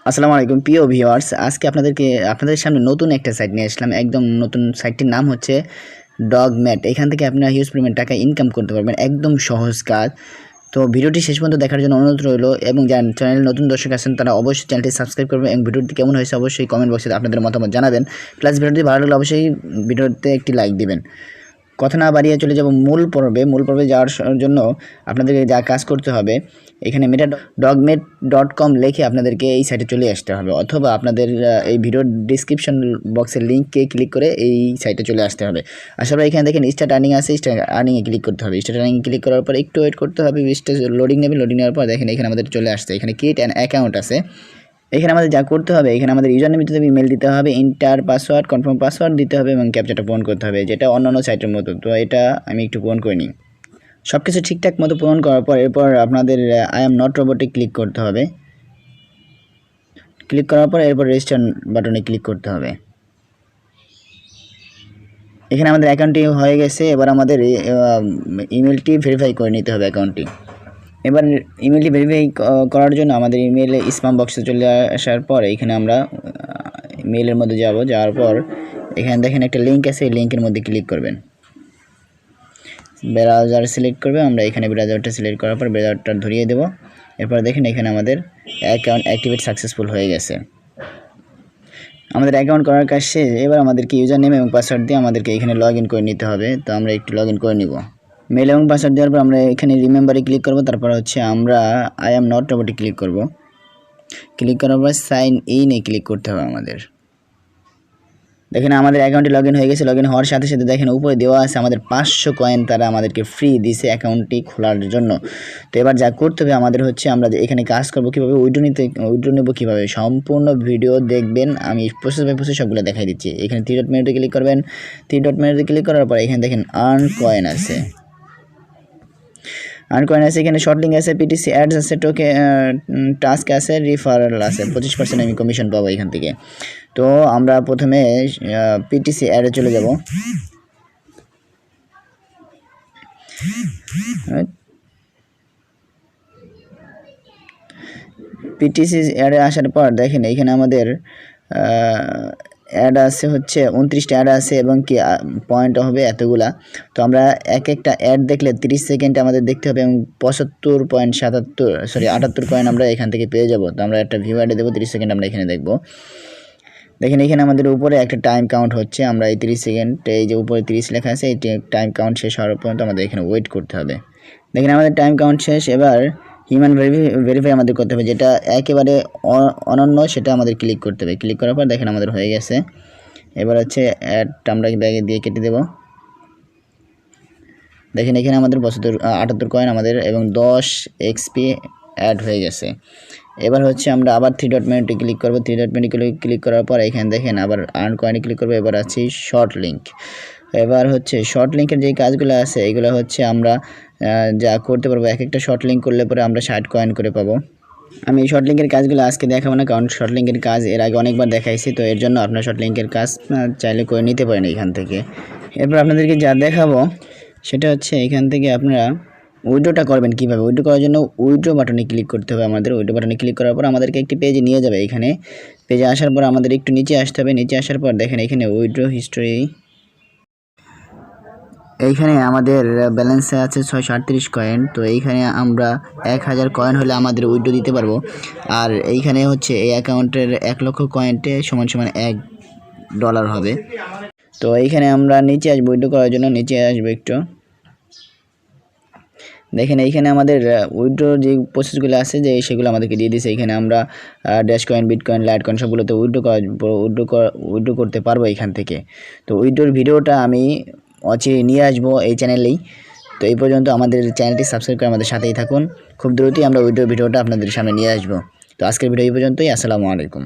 আসসালামু আলাইকুম প্রিয় ভিউয়ার্স, আজকে আপনাদের সামনে নতুন একটা সাইট নিয়ে আসলাম। একদম নতুন সাইটটির নাম হচ্ছে ডগমেট। এখান থেকে আপনারা হিউজ পরিমাণ টাকা ইনকাম করতে পারবেন, একদম সহজ কাজ। তো ভিডিওটি শেষ পর্যন্ত দেখার জন্য অনুরোধ রইল, এবং যারা চ্যানেলে নতুন দর্শক আছেন তারা অবশ্যই চ্যানেলটি সাবস্ক্রাইব করবেন এবং ভিডিওটি কেমন হয়েছে অবশ্যই কমেন্ট বক্সে আপনাদের মতামত জানাবেন। প্লাস ভিডিওটি ভালো লাগলে অবশ্যই ভিডিওতে একটি লাইক দিবেন। কথা না বাড়িয়ে চলে যাব মূল পর্বে যাওয়ার জন্য আপনাদেরকে যা কাজ করতে হবে, এখানে dogemate.com লিখে আপনাদেরকে এই সাইটে চলে আসতে হবে, অথবা আপনাদের এই ভিডিওর ডিসক্রিপশন বক্সের লিঙ্ককে ক্লিক করে এই সাইটে চলে আসতে হবে। আসলে এখানে দেখেন স্টার্ট আর্নিং আছে, স্টার্ট আর্নিংয়ে ক্লিক করতে হবে। স্টার্ট আর্নিং ক্লিক করার পর একটু ওয়েট করতে হবে, লোডিং নেবে। লোডিং নেওয়ার পর দেখেন এখানে আমাদের চলে আসছে, এখানে ক্রিয়েট অ্যান অ্যাকাউন্ট আছে। এখানে আমাদের যা করতে হবে, এখানে আমাদের ইউজার নেম দিতে হবে, ইমেল দিতে হবে, ইন্টার পাসওয়ার্ড, কনফার্ম পাসওয়ার্ড দিতে হবে এবং ক্যাপচাটা পূরণ করতে হবে, যেটা অন্যান্য সাইটের মতো। তো এটা আমি একটু পূরণ করে নিই। সব কিছু ঠিকঠাক মতো পূরণ করার পর এরপর আপনাদের আই এম নট রোবটে ক্লিক করতে হবে। ক্লিক করার পর এরপর রেজিস্টার বাটনে ক্লিক করতে হবে। এখানে আমাদের অ্যাকাউন্টটি হয়ে গেছে। এবার আমাদের ইমেলটি ভেরিফাই করে নিতে হবে অ্যাকাউন্টটি। এবার ইমেলটি ভেরিফাই করার জন্য আমাদের ইমেলে স্প্যাম বক্সে চলে আসার পর এখানে আমরা মেইলের মধ্যে যাওয়ার পর এখানে দেখেন একটা লিঙ্ক আছে, এই লিঙ্কের মধ্যে ক্লিক করবেন। ব্রাউজার সিলেক্ট করবে, আমরা এখানে ব্রাউজারটা সিলেক্ট করার পর ব্রাউজারটা ধরিয়ে দেব। এরপর দেখেন এখানে আমাদের অ্যাকাউন্ট অ্যাক্টিভেট সাকসেসফুল হয়ে গেছে। আমাদের অ্যাকাউন্ট করার কাজ শেষ। এবার আমাদেরকে ইউজার নেম এবং পাসওয়ার্ড দিয়ে আমাদেরকে এখানে লগ ইন করে নিতে হবে। তো আমরা একটু লগ ইন করে নিব। মেল এবং পাসওয়ার্ড দেওয়ার পর আমরা এখানে রিমেম্বারে ক্লিক করব। তারপর হচ্ছে আমরা আই এম নট রোবটে ক্লিক করব। ক্লিক করার পর সাইন ইনে ক্লিক করতে হবে আমাদের। দেখেন আমাদের অ্যাকাউন্টে লগ ইন হয়ে গেছে। লগ ইন হওয়ার সাথে সাথে দেখেন উপরে দেওয়া আছে আমাদের 500 কয়েন তারা আমাদেরকে ফ্রি দিছে অ্যাকাউন্টটি খোলার জন্য। তো এবার যা করতে হবে আমাদের হচ্ছে আমরা এখানে কাজ করব কীভাবে, উইড্রো নেব কীভাবে, সম্পূর্ণ ভিডিও দেখবেন। আমি প্রসেস বাই প্রসেস সবগুলো দেখাই দিচ্ছি। এখানে 3 ডট মেনুতে ক্লিক করবেন। 3 ডট মেনুতে ক্লিক করার পর এখানে দেখেন আর্ন কয়েন আছে। আর্ন আছে, এখানে শর্ট লিঙ্ক আছে, পিটিসি অ্যাডস আছে, টাস্ক আছে, রিফারেল আছে। 25% আমি কমিশন পাবো এখান থেকে। তো আমরা প্রথমে পিটিসি অ্যাডে চলে যাব। পিটিসি অ্যাডে আসার পর দেখেন এইখানে আমাদের অ্যাড আছে হচ্ছে 29টা অ্যাড আছে এবং কি পয়েন্ট হবে এতগুলা। তো আমরা একটা অ্যাড দেখলে 30 সেকেন্ডে আমাদের দেখতে হবে এবং 78 কয়েন আমরা এখান থেকে পেয়ে যাব। তো আমরা একটা ভিউ অ্যাডে দেবো, 30 সেকেন্ড আমরা এখানে দেখব। দেখেন এখানে আমাদের উপরে একটা টাইম কাউন্ট হচ্ছে। আমরা এই 30 সেকেন্ড, এই যে উপরে 30 লেখা আছে, এই টাইম কাউন্ট শেষ হওয়ার পর্যন্ত আমাদের এখানে ওয়েট করতে হবে। দেখেন আমাদের টাইম কাউন্ট শেষ। এবার হিউম্যান ভেরিফাই আমাদের করতে হবে, যেটা একেবারে অনন্য, সেটা আমাদের ক্লিক করতে হবে। ক্লিক করার পর দেখেন আমাদের হয়ে গেছে। এবার হচ্ছে অ্যাডটা আমরা ব্যাগে দিয়ে কেটে দেব। দেখেন এখানে আমাদের 78 কয়েন আমাদের এবং 10 এক্সপি অ্যাড হয়ে গেছে। এবার হচ্ছে আমরা আবার 3 ডট মেনুতে ক্লিক করব। 3 ডট মেনুতে ক্লিক করার পর এখানে দেখেন আবার আর্ন কয়েনে ক্লিক করব। এবার আছে শর্ট লিঙ্ক। এবার হচ্ছে শর্ট লিঙ্কের যে কাজগুলো আছে এগুলো হচ্ছে আমরা যা করতে পারবো, একটা শর্ট লিঙ্ক করলে পরে আমরা 60 কয়েন করে পাবো। আমি এই শর্ট লিঙ্কের কাজগুলো আজকে দেখাবো না, কারণ শর্ট লিঙ্কের কাজ এর আগে অনেকবার দেখাইছি। তো এর জন্য আপনার শর্ট লিঙ্কের কাজ চাইলে করে নিতে পারেন এখান থেকে। এরপর আপনাদেরকে যা দেখাবো সেটা হচ্ছে এখান থেকে আপনারা উইড্রোটা করবেন কীভাবে। উইড্রো করার জন্য উইড্রো বাটনে ক্লিক করতে হবে আমাদের। উইড্রো বাটনে ক্লিক করার পর আমাদেরকে একটি পেজে নিয়ে যাবে। এখানে পেজে আসার পর আমাদের একটু নিচে আসতে হবে। নিচে আসার পর দেখেন এখানে উইড্রো হিস্টোরি, এইখানে আমাদের ব্যালেন্সে আছে 638 কয়েন। তো এইখানে আমরা 1000 কয়েন হলে আমাদের উইড্রো দিতে পারবো। আর এইখানে হচ্ছে এই অ্যাকাউন্টের 1 লক্ষ কয়েনটে সমান $1 হবে। তো এইখানে আমরা নিচে আসবো, উইড্রো করার জন্য নিচে আসবো একটু। দেখেন এইখানে আমাদের উইড্রোর যে প্রসেসগুলো আছে যে সেগুলো আমাদেরকে দিয়ে দিয়েছে। এখানে আমরা dash coin, bitcoin, light coin সবগুলোতে উইড্রো করতে পারবো এখান থেকে। তো উইড্রোর ভিডিওটা আমি নিয়ে আসবো এই চ্যানেলেই। তো এই পর্যন্ত আমাদের চ্যানেলটি সাবস্ক্রাইব করে আমাদের সাথেই থাকুন। খুব দ্রুতই আমরা উইড্রোর ভিডিওটা আপনাদের সামনে নিয়ে আসবো। তো আজকের ভিডিও এই পর্যন্তই। আসসালামু আলাইকুম।